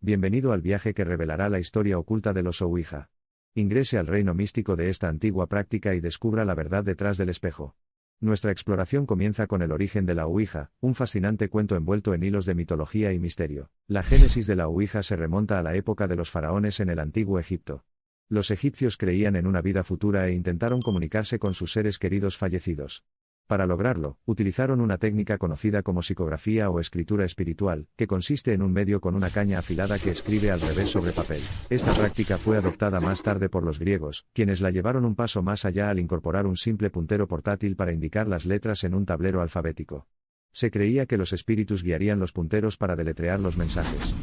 Bienvenido al viaje que revelará la historia oculta de los Ouija. Ingrese al reino místico de esta antigua práctica y descubra la verdad detrás del espejo. Nuestra exploración comienza con el origen de la Ouija, un fascinante cuento envuelto en hilos de mitología y misterio. La génesis de la Ouija se remonta a la época de los faraones en el antiguo Egipto. Los egipcios creían en una vida futura e intentaron comunicarse con sus seres queridos fallecidos. Para lograrlo, utilizaron una técnica conocida como psicografía o escritura espiritual, que consiste en un medio con una caña afilada que escribe al revés sobre papel. Esta práctica fue adoptada más tarde por los griegos, quienes la llevaron un paso más allá al incorporar un simple puntero portátil para indicar las letras en un tablero alfabético. Se creía que los espíritus guiarían los punteros para deletrear los mensajes.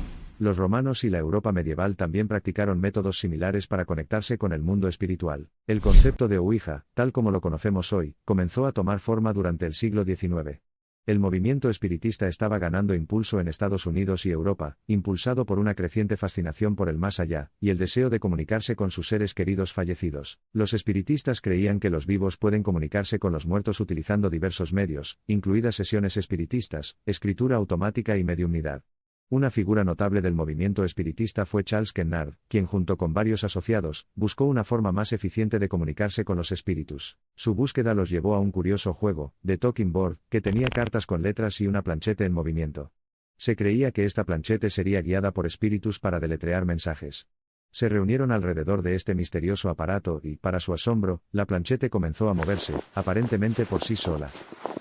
Los romanos y la Europa medieval también practicaron métodos similares para conectarse con el mundo espiritual. El concepto de Ouija, tal como lo conocemos hoy, comenzó a tomar forma durante el siglo XIX. El movimiento espiritista estaba ganando impulso en Estados Unidos y Europa, impulsado por una creciente fascinación por el más allá, y el deseo de comunicarse con sus seres queridos fallecidos. Los espiritistas creían que los vivos pueden comunicarse con los muertos utilizando diversos medios, incluidas sesiones espiritistas, escritura automática y mediumnidad. Una figura notable del movimiento espiritista fue Charles Kennard, quien junto con varios asociados, buscó una forma más eficiente de comunicarse con los espíritus. Su búsqueda los llevó a un curioso juego, The Talking Board, que tenía cartas con letras y una planchete en movimiento. Se creía que esta planchete sería guiada por espíritus para deletrear mensajes. Se reunieron alrededor de este misterioso aparato y, para su asombro, la planchete comenzó a moverse, aparentemente por sí sola.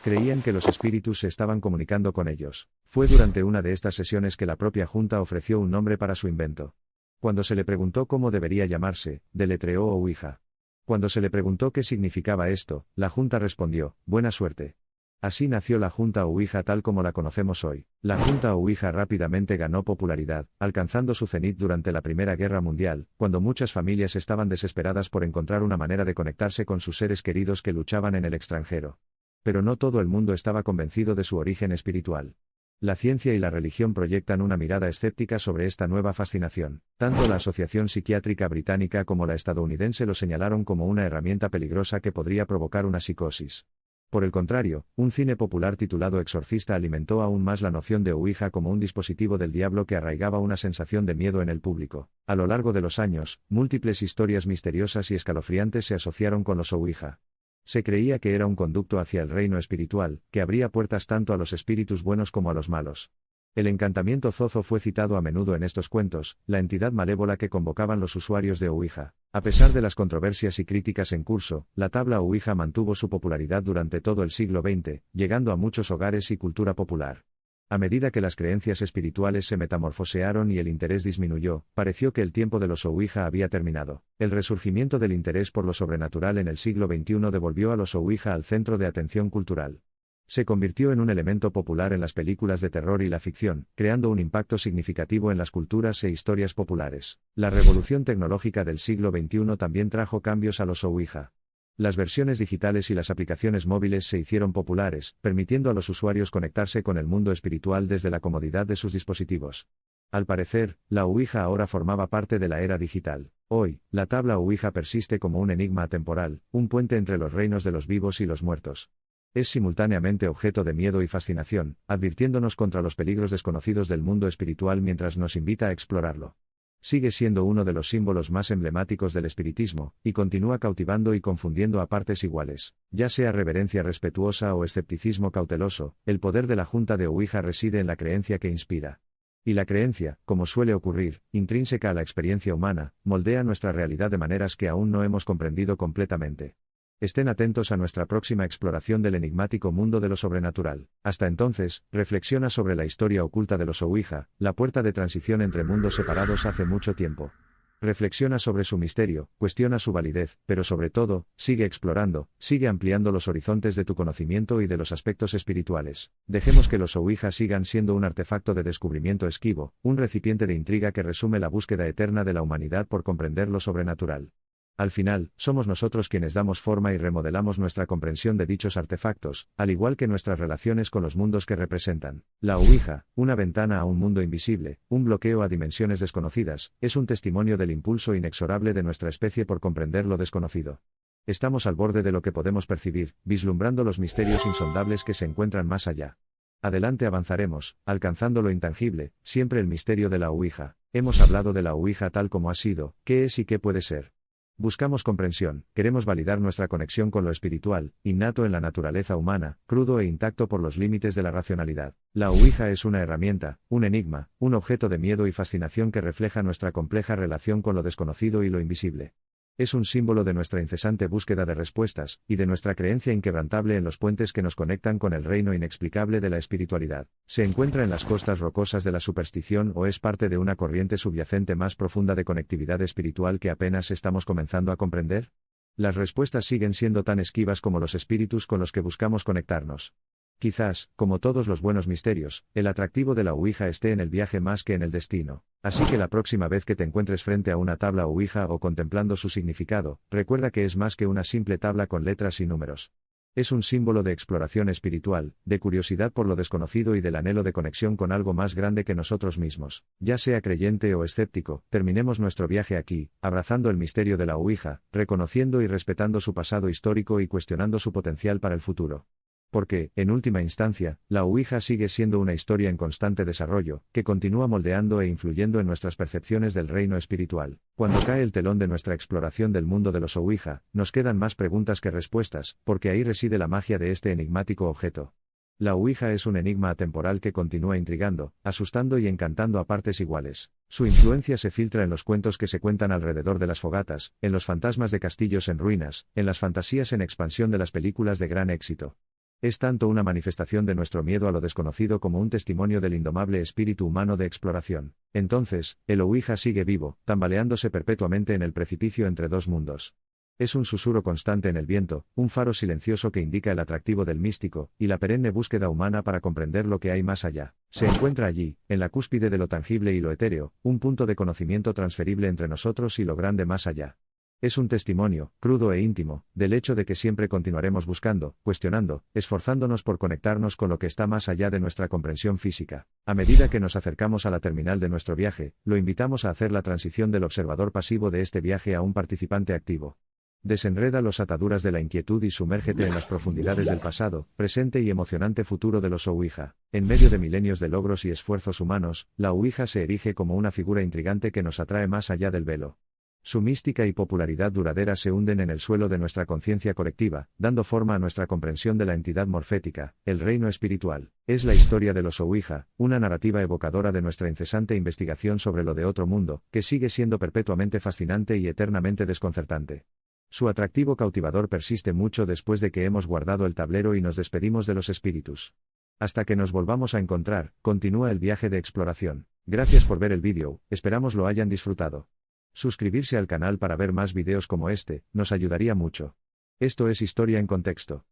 Creían que los espíritus se estaban comunicando con ellos. Fue durante una de estas sesiones que la propia Junta ofreció un nombre para su invento. Cuando se le preguntó cómo debería llamarse, deletreó Ouija. Cuando se le preguntó qué significaba esto, la Junta respondió, buena suerte. Así nació la Junta Ouija tal como la conocemos hoy. La Junta Ouija rápidamente ganó popularidad, alcanzando su cenit durante la Primera Guerra Mundial, cuando muchas familias estaban desesperadas por encontrar una manera de conectarse con sus seres queridos que luchaban en el extranjero. Pero no todo el mundo estaba convencido de su origen espiritual. La ciencia y la religión proyectan una mirada escéptica sobre esta nueva fascinación. Tanto la Asociación Psiquiátrica Británica como la estadounidense lo señalaron como una herramienta peligrosa que podría provocar una psicosis. Por el contrario, un cine popular titulado Exorcista alimentó aún más la noción de Ouija como un dispositivo del diablo que arraigaba una sensación de miedo en el público. A lo largo de los años, múltiples historias misteriosas y escalofriantes se asociaron con los Ouija. Se creía que era un conducto hacia el reino espiritual, que abría puertas tanto a los espíritus buenos como a los malos. El encantamiento zozo fue citado a menudo en estos cuentos, la entidad malévola que convocaban los usuarios de Ouija. A pesar de las controversias y críticas en curso, la tabla Ouija mantuvo su popularidad durante todo el siglo XX, llegando a muchos hogares y cultura popular. A medida que las creencias espirituales se metamorfosearon y el interés disminuyó, pareció que el tiempo de los Ouija había terminado. El resurgimiento del interés por lo sobrenatural en el siglo XXI devolvió a los Ouija al centro de atención cultural. Se convirtió en un elemento popular en las películas de terror y la ficción, creando un impacto significativo en las culturas e historias populares. La revolución tecnológica del siglo XXI también trajo cambios a los Ouija. Las versiones digitales y las aplicaciones móviles se hicieron populares, permitiendo a los usuarios conectarse con el mundo espiritual desde la comodidad de sus dispositivos. Al parecer, la Ouija ahora formaba parte de la era digital. Hoy, la tabla Ouija persiste como un enigma atemporal, un puente entre los reinos de los vivos y los muertos. Es simultáneamente objeto de miedo y fascinación, advirtiéndonos contra los peligros desconocidos del mundo espiritual mientras nos invita a explorarlo. Sigue siendo uno de los símbolos más emblemáticos del espiritismo, y continúa cautivando y confundiendo a partes iguales. Ya sea reverencia respetuosa o escepticismo cauteloso, el poder de la Junta de Ouija reside en la creencia que inspira. Y la creencia, como suele ocurrir, intrínseca a la experiencia humana, moldea nuestra realidad de maneras que aún no hemos comprendido completamente. Estén atentos a nuestra próxima exploración del enigmático mundo de lo sobrenatural. Hasta entonces, reflexiona sobre la historia oculta de los Ouija, la puerta de transición entre mundos separados hace mucho tiempo. Reflexiona sobre su misterio, cuestiona su validez, pero sobre todo, sigue explorando, sigue ampliando los horizontes de tu conocimiento y de los aspectos espirituales. Dejemos que los Ouija sigan siendo un artefacto de descubrimiento esquivo, un recipiente de intriga que resume la búsqueda eterna de la humanidad por comprender lo sobrenatural. Al final, somos nosotros quienes damos forma y remodelamos nuestra comprensión de dichos artefactos, al igual que nuestras relaciones con los mundos que representan. La Ouija, una ventana a un mundo invisible, un bloqueo a dimensiones desconocidas, es un testimonio del impulso inexorable de nuestra especie por comprender lo desconocido. Estamos al borde de lo que podemos percibir, vislumbrando los misterios insondables que se encuentran más allá. Adelante avanzaremos, alcanzando lo intangible, siempre el misterio de la Ouija. Hemos hablado de la Ouija tal como ha sido, qué es y qué puede ser. Buscamos comprensión, queremos validar nuestra conexión con lo espiritual, innato en la naturaleza humana, crudo e intacto por los límites de la racionalidad. La Ouija es una herramienta, un enigma, un objeto de miedo y fascinación que refleja nuestra compleja relación con lo desconocido y lo invisible. Es un símbolo de nuestra incesante búsqueda de respuestas, y de nuestra creencia inquebrantable en los puentes que nos conectan con el reino inexplicable de la espiritualidad. ¿Se encuentra en las costas rocosas de la superstición o es parte de una corriente subyacente más profunda de conectividad espiritual que apenas estamos comenzando a comprender? Las respuestas siguen siendo tan esquivas como los espíritus con los que buscamos conectarnos. Quizás, como todos los buenos misterios, el atractivo de la Ouija esté en el viaje más que en el destino. Así que la próxima vez que te encuentres frente a una tabla Ouija o contemplando su significado, recuerda que es más que una simple tabla con letras y números. Es un símbolo de exploración espiritual, de curiosidad por lo desconocido y del anhelo de conexión con algo más grande que nosotros mismos. Ya sea creyente o escéptico, terminemos nuestro viaje aquí, abrazando el misterio de la Ouija, reconociendo y respetando su pasado histórico y cuestionando su potencial para el futuro. Porque, en última instancia, la Ouija sigue siendo una historia en constante desarrollo, que continúa moldeando e influyendo en nuestras percepciones del reino espiritual. Cuando cae el telón de nuestra exploración del mundo de los Ouija, nos quedan más preguntas que respuestas, porque ahí reside la magia de este enigmático objeto. La Ouija es un enigma atemporal que continúa intrigando, asustando y encantando a partes iguales. Su influencia se filtra en los cuentos que se cuentan alrededor de las fogatas, en los fantasmas de castillos en ruinas, en las fantasías en expansión de las películas de gran éxito. Es tanto una manifestación de nuestro miedo a lo desconocido como un testimonio del indomable espíritu humano de exploración. Entonces, el Ouija sigue vivo, tambaleándose perpetuamente en el precipicio entre dos mundos. Es un susurro constante en el viento, un faro silencioso que indica el atractivo del místico, y la perenne búsqueda humana para comprender lo que hay más allá. Se encuentra allí, en la cúspide de lo tangible y lo etéreo, un punto de conocimiento transferible entre nosotros y lo grande más allá. Es un testimonio, crudo e íntimo, del hecho de que siempre continuaremos buscando, cuestionando, esforzándonos por conectarnos con lo que está más allá de nuestra comprensión física. A medida que nos acercamos a la terminal de nuestro viaje, lo invitamos a hacer la transición del observador pasivo de este viaje a un participante activo. Desenreda las ataduras de la inquietud y sumérgete en las profundidades del pasado, presente y emocionante futuro de los Ouija. En medio de milenios de logros y esfuerzos humanos, la Ouija se erige como una figura intrigante que nos atrae más allá del velo. Su mística y popularidad duradera se hunden en el suelo de nuestra conciencia colectiva, dando forma a nuestra comprensión de la entidad morfética, el reino espiritual. Es la historia de los Ouija, una narrativa evocadora de nuestra incesante investigación sobre lo de otro mundo, que sigue siendo perpetuamente fascinante y eternamente desconcertante. Su atractivo cautivador persiste mucho después de que hemos guardado el tablero y nos despedimos de los espíritus. Hasta que nos volvamos a encontrar, continúa el viaje de exploración. Gracias por ver el vídeo, esperamos lo hayan disfrutado. Suscribirse al canal para ver más videos como este, nos ayudaría mucho. Esto es Historia en Contexto.